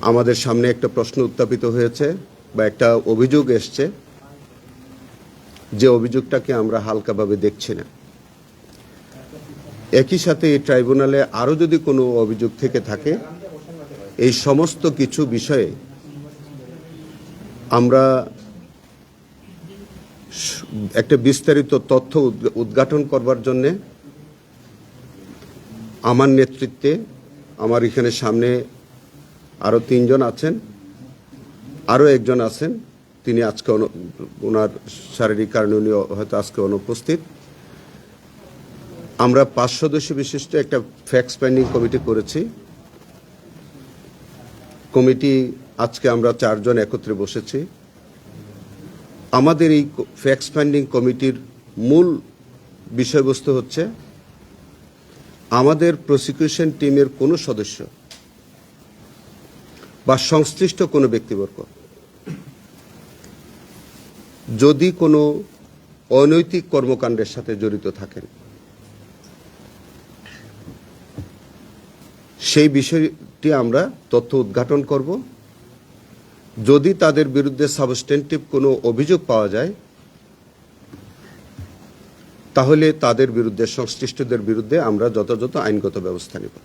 আমাদের সামনে একটা প্রশ্ন উত্থাপিত হয়েছে বা একটা অভিযোগ এসছে, যে অভিযোগটাকে আমরা হালকাভাবে দেখছি না। একই সাথে এই ট্রাইব্যুনালে আরও যদি কোনো অভিযোগ থেকে থাকে, এই সমস্ত কিছু বিষয়ে আমরা একটা বিস্তারিত তথ্য উদ্ঘাটন করবার জন্যে আমার নেতৃত্বে, আমার এখানে সামনে আরও 3 জন আছেন, আরও একজন আছেন, তিনি আজকে ওনার শারীরিক কারণে উনি হয়তো আজকে অনুপস্থিত। আমরা 5 সদস্য বিশিষ্ট একটা ফ্যাক্ট ফাইন্ডিং কমিটি করেছি। কমিটি আজকে আমরা 4 জন একত্রে বসেছি। আমাদের এই ফ্যাক্ট ফাইন্ডিং কমিটির মূল বিষয়বস্তু হচ্ছে, আমাদের প্রসিকিউশন টিমের কোনো সদস্য বা সংশ্লিষ্ট কোনো ব্যক্তিবর্গ যদি কোনো অনৈতিক কর্মকাণ্ডের সাথে জড়িত থাকেন, সেই বিষয়টি আমরা তথ্য উদ্ঘাটন করব। যদি তাদের বিরুদ্ধে সাবস্টেন্টিভ কোনো অভিযোগ পাওয়া যায়, তাহলে তাদের বিরুদ্ধে, সংশ্লিষ্টদের বিরুদ্ধে আমরা যথাযথ আইনগত ব্যবস্থা নেব।